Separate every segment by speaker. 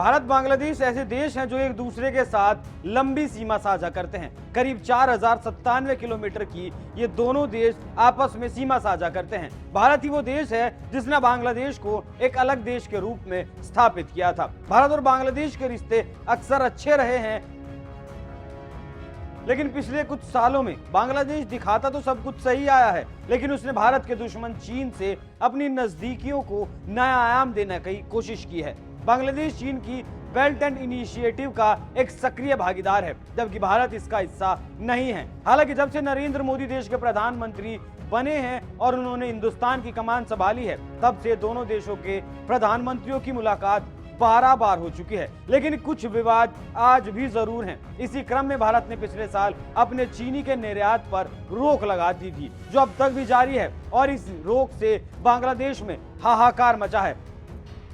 Speaker 1: भारत बांग्लादेश ऐसे देश हैं जो एक दूसरे के साथ लंबी सीमा साझा करते हैं। करीब 4097 किलोमीटर की ये दोनों देश आपस में सीमा साझा करते हैं। भारत ही वो देश है जिसने बांग्लादेश को एक अलग देश के रूप में स्थापित किया था। भारत और बांग्लादेश के रिश्ते अक्सर अच्छे रहे हैं, लेकिन पिछले कुछ सालों में बांग्लादेश दिखाता तो सब कुछ सही आया है, लेकिन उसने भारत के दुश्मन चीन से अपनी नजदीकियों को नया आयाम देने की कोशिश की है। बांग्लादेश चीन की बेल्ट एंड इनिशिएटिव का एक सक्रिय भागीदार है, जबकि भारत इसका हिस्सा नहीं है। हालांकि जब से नरेंद्र मोदी देश के प्रधानमंत्री बने हैं और उन्होंने हिंदुस्तान की कमान संभाली है, तब से दोनों देशों के प्रधानमंत्रियों की मुलाकात 12 बार हो चुकी है, लेकिन कुछ विवाद आज भी जरूर हैं। इसी क्रम में भारत ने पिछले साल अपने चीनी के निर्यात पर रोक लगा दी थी, जो अब तक भी जारी है, और इस रोक से बांग्लादेश में हाहाकार मचा है।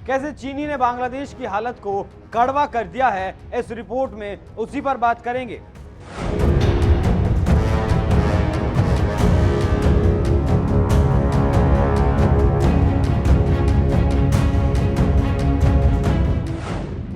Speaker 1: कैसे चीनी ने बांग्लादेश की हालत को कड़वा कर दिया है, इस रिपोर्ट में उसी पर बात करेंगे।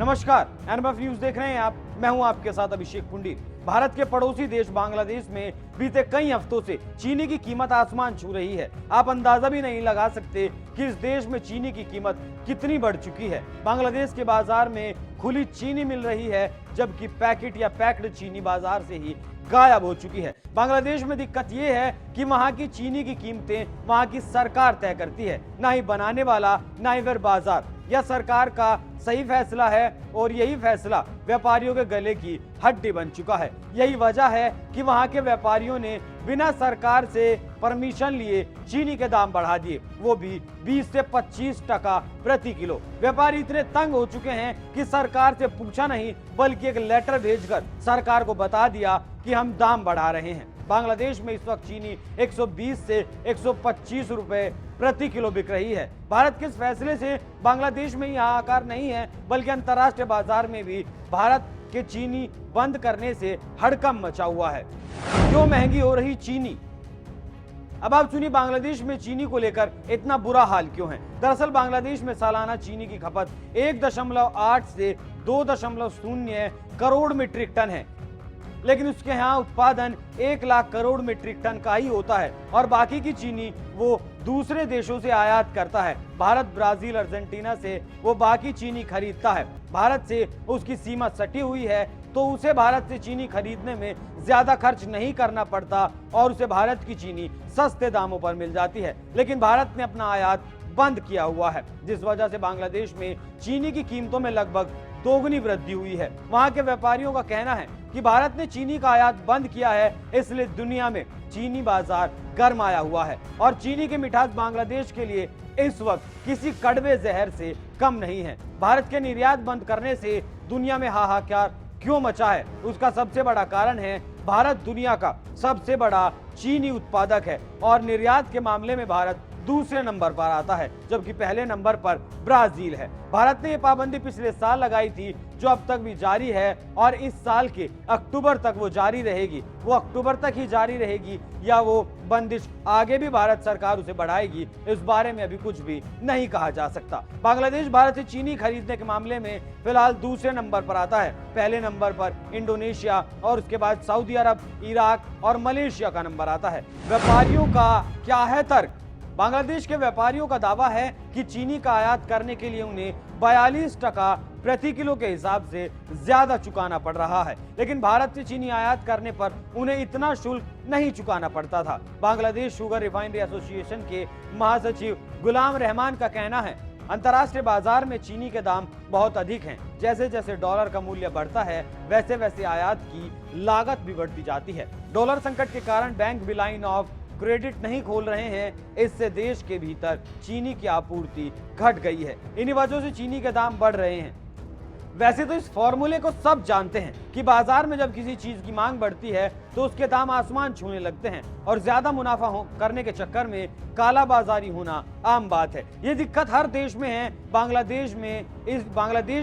Speaker 1: नमस्कार, एनएमएफ न्यूज देख रहे हैं आप। मैं हूं आपके साथ अभिषेक पुंडीर। भारत के पड़ोसी देश बांग्लादेश में बीते कई हफ्तों से चीनी की कीमत आसमान छू रही है। आप अंदाजा भी नहीं लगा सकते कि इस देश में चीनी की कीमत कितनी बढ़ चुकी है। बांग्लादेश के बाजार में खुली चीनी मिल रही है, जबकि पैकेट या पैक्ड चीनी बाजार से ही गायब हो चुकी है। बांग्लादेश में दिक्कत यह है कि वहां की चीनी की कीमतें वहां की सरकार तय करती है, ना ही बनाने वाला, ना ही फिर बाजार। यह सरकार का सही फैसला है और यही फैसला व्यापारियों के गले की हड्डी बन चुका है। यही वजह है कि वहां के व्यापारियों ने बिना सरकार से परमिशन लिए चीनी के दाम बढ़ा दिए, वो भी 20 से 25% प्रति किलो। व्यापारी इतने तंग हो चुके हैं कि सरकार से पूछा नहीं, बल्कि एक लेटर भेजकर सरकार को बता दिया कि हम दाम बढ़ा रहे हैं। बांग्लादेश में इस वक्त चीनी 120 से 125 रुपए प्रति किलो बिक रही है। भारत के इस फैसले से बांग्लादेश में ही हाहाकार नहीं है, बल्कि अंतर्राष्ट्रीय बाजार में भी भारत के चीनी बंद करने से हड़कंप मचा हुआ है। क्यों महंगी हो रही चीनी? अब आप सुनिए, बांग्लादेश में चीनी को लेकर इतना बुरा हाल क्यों है। दरअसल बांग्लादेश में सालाना चीनी की खपत 1.8 से 2.0 करोड़ मीट्रिक टन है, लेकिन उसके यहाँ उत्पादन 1 लाख करोड़ मीट्रिक टन का ही होता है, और बाकी की चीनी वो दूसरे देशों से आयात करता है। भारत, ब्राजील, अर्जेंटीना से वो बाकी चीनी खरीदता है। भारत से उसकी सीमा सटी हुई है, तो उसे भारत से चीनी खरीदने में ज्यादा खर्च नहीं करना पड़ता और उसे भारत की चीनी सस्ते दामों पर मिल जाती है। लेकिन भारत ने अपना आयात बंद किया हुआ है, जिस वजह से बांग्लादेश में चीनी की कीमतों में लगभग दोगुनी वृद्धि हुई है। वहां के व्यापारियों का कहना है कि भारत ने चीनी का आयात बंद किया है, इसलिए दुनिया में चीनी बाजार गरमाया हुआ है, और चीनी की मिठास बांग्लादेश के लिए इस वक्त किसी कड़वे जहर से कम नहीं है। भारत के निर्यात बंद करने से दुनिया में हाहाकार क्यों मचा है? उसका सबसे बड़ा कारण है भारत दुनिया का सबसे बड़ा चीनी उत्पादक है, और निर्यात के मामले में भारत दूसरे नंबर पर आता है, जबकि पहले नंबर पर ब्राजील है। भारत ने ये पाबंदी पिछले साल लगाई थी, जो अब तक भी जारी है, और इस साल के अक्टूबर तक वो जारी रहेगी। वो अक्टूबर तक ही जारी रहेगी या वो बंदिश आगे भी भारत सरकार उसे बढ़ाएगी, इस बारे में अभी कुछ भी नहीं कहा जा सकता। बांग्लादेश भारत से चीनी खरीदने के मामले में फिलहाल दूसरे नंबर पर आता है। पहले नंबर पर इंडोनेशिया और उसके बाद सऊदी अरब, इराक और मलेशिया का नंबर आता है। व्यापारियों का क्या है तर्क? बांग्लादेश के व्यापारियों का दावा है कि चीनी का आयात करने के लिए उन्हें 42% प्रति किलो के हिसाब से ज्यादा चुकाना पड़ रहा है, लेकिन भारत से चीनी आयात करने पर उन्हें इतना शुल्क नहीं चुकाना पड़ता था। बांग्लादेश शुगर रिफाइनरी एसोसिएशन के महासचिव गुलाम रहमान का कहना है, अंतर्राष्ट्रीय बाजार में चीनी के दाम बहुत अधिक हैं। जैसे जैसे डॉलर का मूल्य बढ़ता है, वैसे वैसे आयात की लागत भी बढ़ती जाती है। डॉलर संकट के कारण बैंक भी लाइन ऑफ क्रेडिट नहीं खोल रहे हैं, इससे देश के भीतर चीनी की आपूर्ति घट गई है। इन्हीं वजहों से चीनी के दाम बढ़ रहे हैं। वैसे तो इस फॉर्मूले को सब जानते हैं कि बाजार में जब किसी चीज की मांग बढ़ती है तो उसके दाम आसमान छूने लगते हैं, और ज्यादा मुनाफा करने के चक्कर में कालाबाजारी होना आम बात है। ये दिक्कत हर देश में है। बांग्लादेश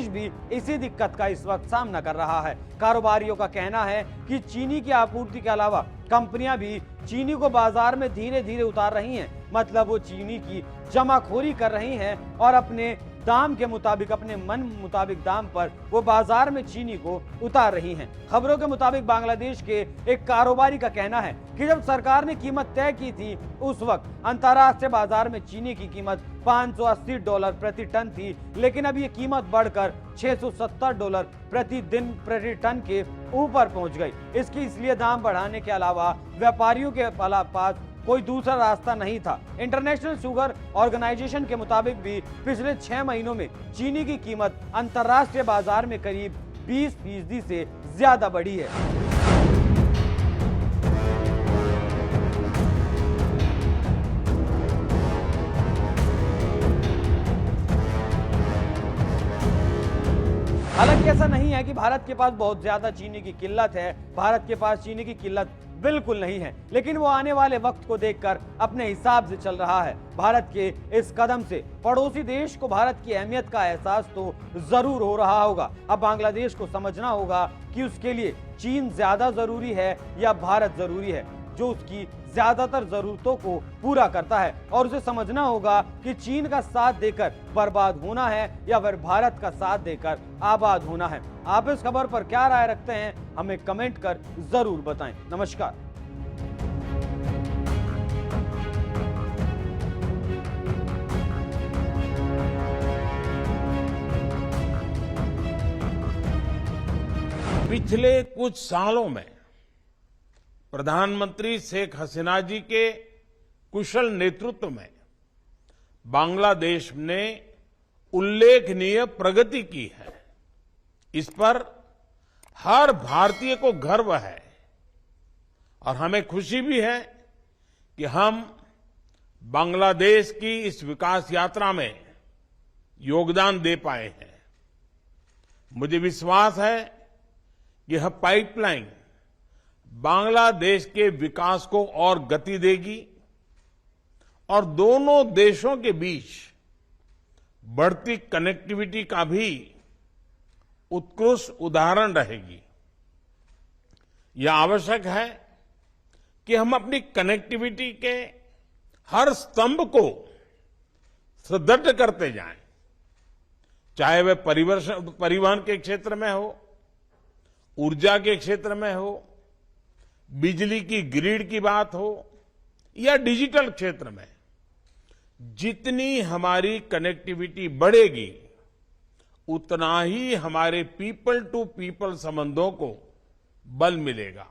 Speaker 1: भी इसी दिक्कत का इस वक्त सामना कर रहा है। कारोबारियों का कहना है कि चीनी की आपूर्ति के अलावा कंपनियां भी चीनी को बाजार में धीरे धीरे उतार रही हैं, मतलब वो चीनी की जमाखोरी कर रही हैं और अपने दाम के मुताबिक अपने मन मुताबिक दाम पर वो बाजार में चीनी को उतार रही हैं। खबरों के मुताबिक बांग्लादेश के एक कारोबारी का कहना है कि जब सरकार ने कीमत तय की थी उस वक्त अंतर्राष्ट्रीय बाजार में चीनी की कीमत $580 प्रति टन थी, लेकिन अब ये कीमत बढ़कर $670 प्रति दिन प्रति टन के ऊपर पहुंच गई। इसकी इसलिए दाम बढ़ाने के अलावा व्यापारियों के पास कोई दूसरा रास्ता नहीं था। इंटरनेशनल शुगर ऑर्गेनाइजेशन के मुताबिक भी पिछले 6 महीनों में चीनी की कीमत अंतर्राष्ट्रीय बाजार में करीब 20% से ज्यादा बढ़ी है। हालांकि ऐसा नहीं है कि भारत के पास बहुत ज्यादा चीनी की किल्लत है। भारत के पास चीनी की किल्लत बिल्कुल नहीं है, लेकिन वो आने वाले वक्त को देखकर अपने हिसाब से चल रहा है। भारत के इस कदम से पड़ोसी देश को भारत की अहमियत का एहसास तो जरूर हो रहा होगा। अब बांग्लादेश को समझना होगा कि उसके लिए चीन ज्यादा जरूरी है या भारत जरूरी है, जो उसकी ज्यादातर जरूरतों को पूरा करता है। और उसे समझना होगा कि चीन का साथ देकर बर्बाद होना है या फिर भारत का साथ देकर आबाद होना है। आप इस खबर पर क्या राय रखते हैं, हमें कमेंट कर जरूर बताएं। नमस्कार।
Speaker 2: पिछले कुछ सालों में प्रधानमंत्री शेख हसीना जी के कुशल नेतृत्व में बांग्लादेश ने उल्लेखनीय प्रगति की है। इस पर हर भारतीय को गर्व है और हमें खुशी भी है कि हम बांग्लादेश की इस विकास यात्रा में योगदान दे पाए हैं। मुझे विश्वास है कि यह पाइपलाइन बांग्लादेश के विकास को और गति देगी और दोनों देशों के बीच बढ़ती कनेक्टिविटी का भी उत्कृष्ट उदाहरण रहेगी। यह आवश्यक है कि हम अपनी कनेक्टिविटी के हर स्तंभ को सुदृढ़ करते जाएं, चाहे वह परिवहन के क्षेत्र में हो, ऊर्जा के क्षेत्र में हो, बिजली की ग्रिड की बात हो या डिजिटल क्षेत्र में। जितनी हमारी कनेक्टिविटी बढ़ेगी उतना ही हमारे पीपल टू पीपल संबंधों को बल मिलेगा।